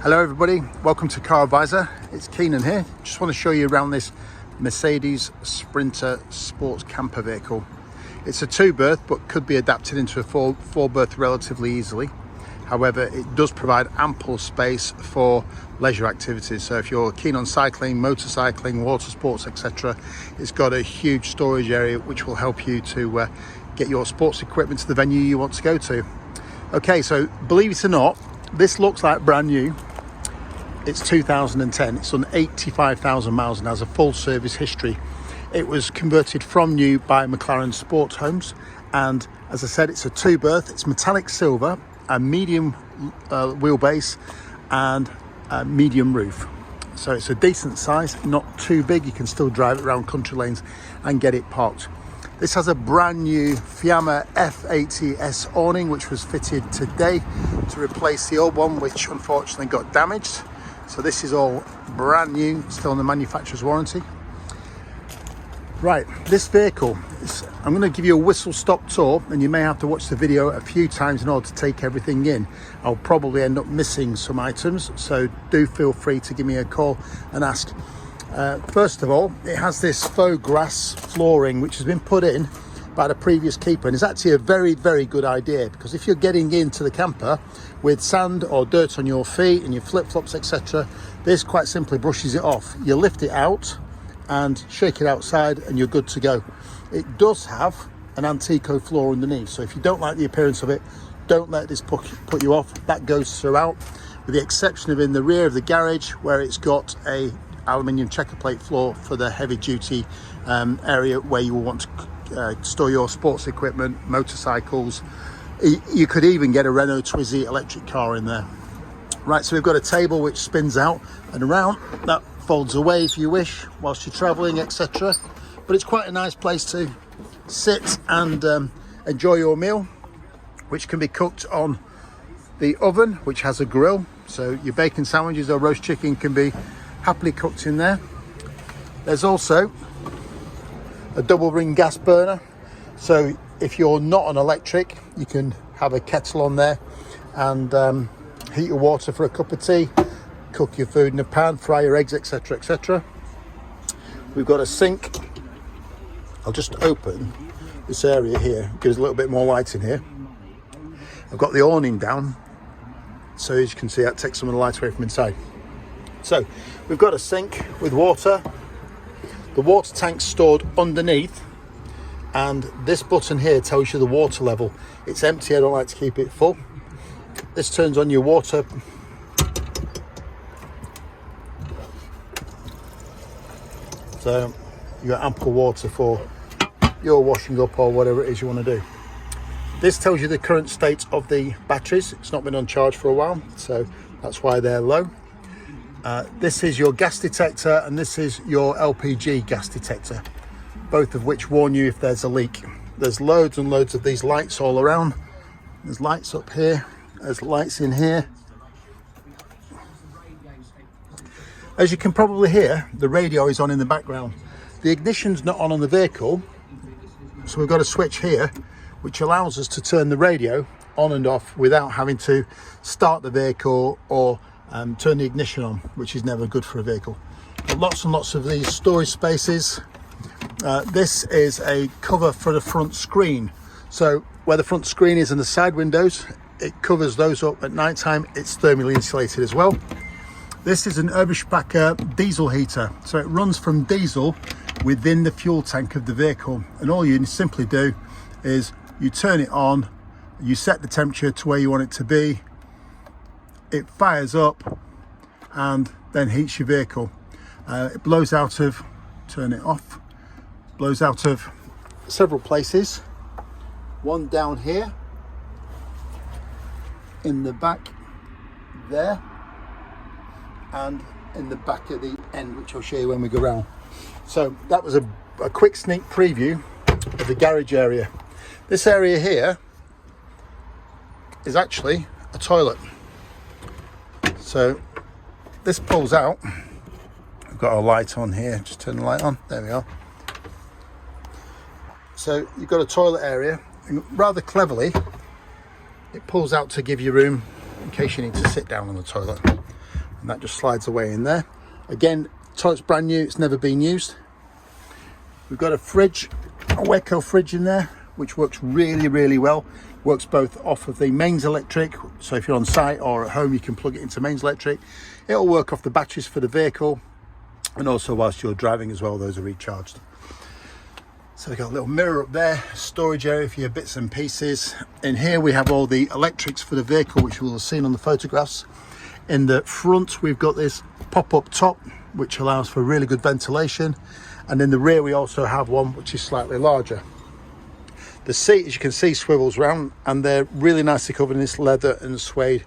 Hello everybody, welcome to Car Advisor. It's Keenan here. Just want to show you around this Mercedes Sprinter sports camper vehicle. It's a 2-berth but could be adapted into a 4-berth relatively easily. However, it does provide ample space for leisure activities. So if you're keen on cycling, motorcycling, water sports, etc., it's got a huge storage area which will help you to get your sports equipment to the venue you want to go to. Okay, so believe it or not, this looks like brand new. It's 2010, it's done 85,000 miles and has a full service history. It was converted from new by McLaren Sports Homes, and as I said, it's a 2-berth, it's metallic silver, a medium wheelbase and a medium roof. So it's a decent size, not too big, you can still drive it around country lanes and get it parked. This has a brand new Fiamma F80S awning which was fitted today to replace the old one which unfortunately got damaged. So this is all brand new, still in the manufacturer's warranty. Right, this vehicle, I'm going to give you a whistle-stop tour and you may have to watch the video a few times in order to take everything in. I'll probably end up missing some items, so do feel free to give me a call and ask. First of all, it has this faux grass flooring which has been put in by the previous keeper, and it's actually a very, very good idea, because if you're getting into the camper with sand or dirt on your feet and your flip-flops, etc., this quite simply brushes it off. You lift it out and shake it outside and you're good to go. It does have an Antico floor underneath, so if you don't like the appearance of it, don't let this put you off. That goes throughout, with the exception of in the rear of the garage where it's got a aluminium checker plate floor for the heavy duty area where you will want to store your sports equipment, motorcycles. You could even get a Renault Twizy electric car in there. Right, so we've got a table which spins out and around, that folds away if you wish whilst you're traveling, etc. But it's quite a nice place to sit and enjoy your meal, which can be cooked on the oven, which has a grill, so your bacon sandwiches or roast chicken can be happily cooked in there. There's also a double ring gas burner, so if you're not on electric, you can have a kettle on there and heat your water for a cup of tea, cook your food in a pan, fry your eggs, etc, etc. We've got a sink. I'll just open this area here, gives a little bit more light in here. I've got the awning down, so as you can see, that takes some of the light away from inside. So we've got a sink with water. The water tank's stored underneath, and this button here tells you the water level. It's empty, I don't like to keep it full. This turns on your water. So you've got ample water for your washing up or whatever it is you want to do. This tells you the current state of the batteries. It's not been on charge for a while, so that's why they're low. This is your gas detector, and this is your LPG gas detector, both of which warn you if there's a leak. There's loads and loads of these lights all around. There's lights up here, there's lights in here. As you can probably hear, the radio is on in the background. The ignition's not on the vehicle, so we've got a switch here which allows us to turn the radio on and off without having to start the vehicle or turn the ignition on, which is never good for a vehicle. But lots and lots of these storage spaces. This is a cover for the front screen. So where the front screen is and the side windows, it covers those up at night time. It's thermally insulated as well. This is an Eberspacher diesel heater. So it runs from diesel within the fuel tank of the vehicle. And all you simply do is you turn it on, you set the temperature to where you want it to be, it fires up and then heats your vehicle. It blows out of, turn it off, blows out of several places. One down here, in the back there, and in the back at the end, which I'll show you when we go round. So that was a quick sneak preview of the garage area. This area here is actually a toilet. So this pulls out. I've got a light on here, just turn the light on, there we are. So you've got a toilet area, and rather cleverly it pulls out to give you room in case you need to sit down on the toilet. and that just slides away in there. Again, toilet's brand new, it's never been used. We've got a fridge, a Waco fridge in there, which works really, really well. Works both off of the mains electric, so if you're on site or at home, you can plug it into mains electric. It'll work off the batteries for the vehicle, and also whilst you're driving as well, those are recharged. So we've got a little mirror up there, storage area for your bits and pieces. In here we have all the electrics for the vehicle, which we'll have seen on the photographs. In the front we've got this pop-up top, which allows for really good ventilation, and in the rear we also have one which is slightly larger. The seat, as you can see, swivels round, and they're really nicely covered in this leather and suede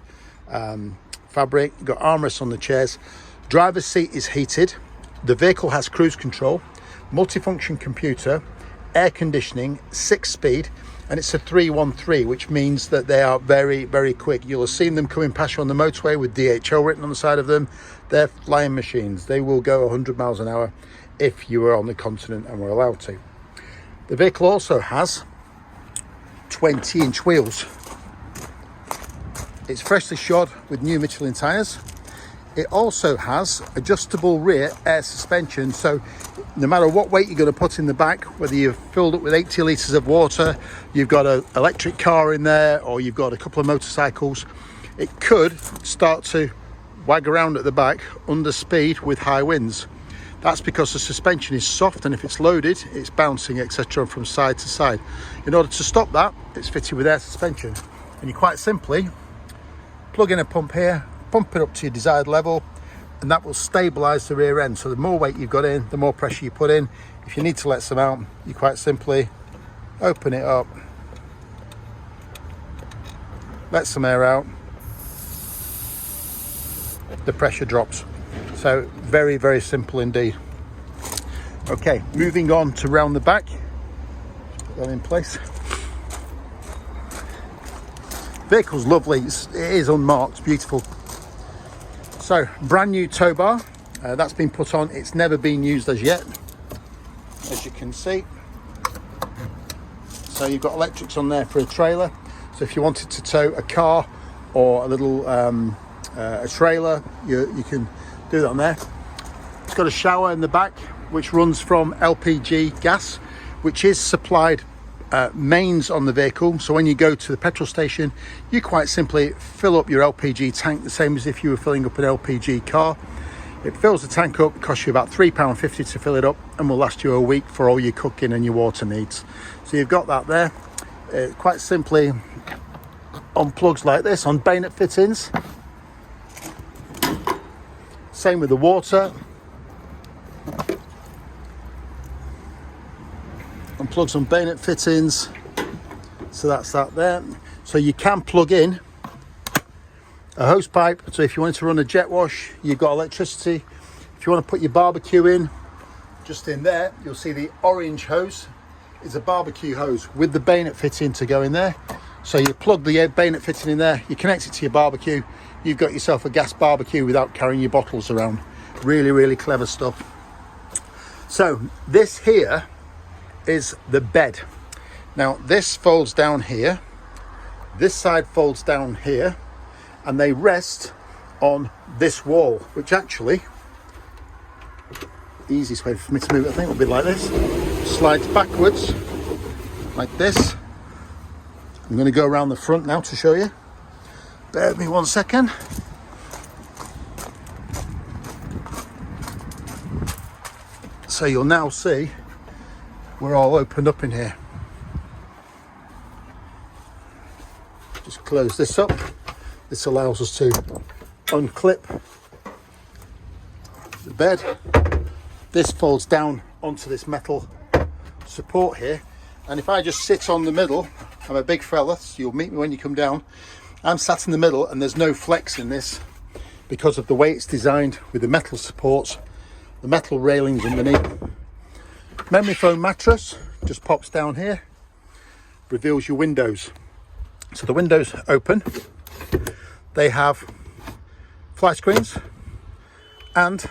fabric. You've got armrests on the chairs. Driver's seat is heated. The vehicle has cruise control, multifunction computer, air conditioning, 6-speed, and it's a 313, which means that they are very, very quick. You'll have seen them coming past you on the motorway with DHL written on the side of them. They're flying machines. They will go 100 miles an hour if you were on the continent and were allowed to. The vehicle also has 20-inch wheels. It's freshly shod with new Michelin tyres. It also has adjustable rear air suspension, so no matter what weight you're going to put in the back, whether you've filled up with 80 litres of water, you've got an electric car in there, or you've got a couple of motorcycles, it could start to wag around at the back under speed with high winds. That's because the suspension is soft, and if it's loaded, it's bouncing, etc., from side to side. In order to stop that, it's fitted with air suspension, and you quite simply plug in a pump here, pump it up to your desired level, and that will stabilize the rear end. So the more weight you've got in, the more pressure you put in. If you need to let some out, you quite simply open it up, let some air out, the pressure drops. So very, very simple indeed. Okay, moving on to round the back. Put that in place. Vehicle's lovely, it is unmarked, beautiful. So brand new tow bar, that's been put on, it's never been used as yet, as you can see. So you've got electrics on there for a trailer, so if you wanted to tow a car or a little a trailer, you can do that on there. It's got a shower in the back which runs from LPG gas, which is supplied mains on the vehicle. So when you go to the petrol station, you quite simply fill up your LPG tank the same as if you were filling up an LPG car. It fills the tank up, costs you about £3.50 to fill it up, and will last you a week for all your cooking and your water needs. So you've got that there. Quite simply on plugs like this, on bayonet fittings. Same with the water. On plugs on bayonet fittings. So that's that there. So you can plug in a hose pipe. So if you wanted to run a jet wash, you've got electricity. If you want to put your barbecue in, just in there, you'll see the orange hose is a barbecue hose with the bayonet fitting to go in there. So you plug the bayonet fitting in there, you connect it to your barbecue, you've got yourself a gas barbecue without carrying your bottles around. Really, really clever stuff. So this here is the bed. Now this folds down here, this side folds down here, and they rest on this wall, which actually, the easiest way for me to move it, I think, would be like this. Slides backwards, like this. I'm going to go around the front now to show you. Bear with me 1 second. So you'll now see we're all opened up in here. Just close this up. This allows us to unclip the bed. This folds down onto this metal support here, and if I just sit on the middle, I'm a big fella, so you'll meet me when you come down. I'm sat in the middle, and there's no flex in this because of the way it's designed with the metal supports, the metal railings underneath. Memory foam mattress just pops down here, reveals your windows. So the windows open, they have fly screens and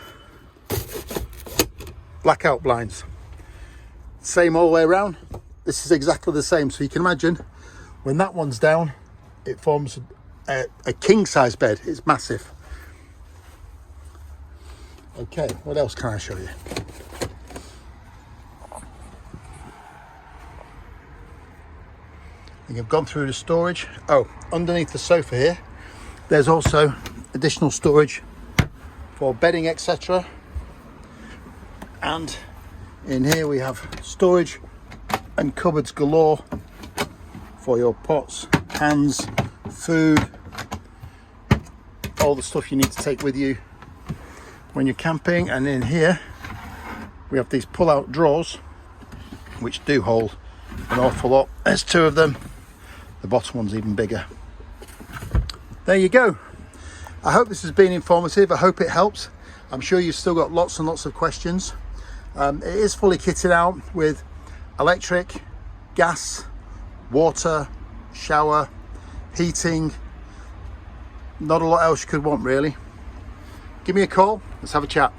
blackout blinds. Same all the way around. This is exactly the same. So you can imagine when that one's down, it forms a king size bed. It's massive. Okay, what else can I show you? I think I've gone through the storage. Oh, underneath the sofa here, there's also additional storage for bedding, etc. And in here we have storage and cupboards galore for your pots, pans, food, all the stuff you need to take with you when you're camping. And in here we have these pull-out drawers which do hold an awful lot. There's 2 of them. The bottom one's even bigger. There you go. I hope this has been informative. I hope it helps. I'm sure you've still got lots and lots of questions. It is fully kitted out with electric, gas, water, shower, heating. Not a lot else you could want really. Give me a call. Let's have a chat.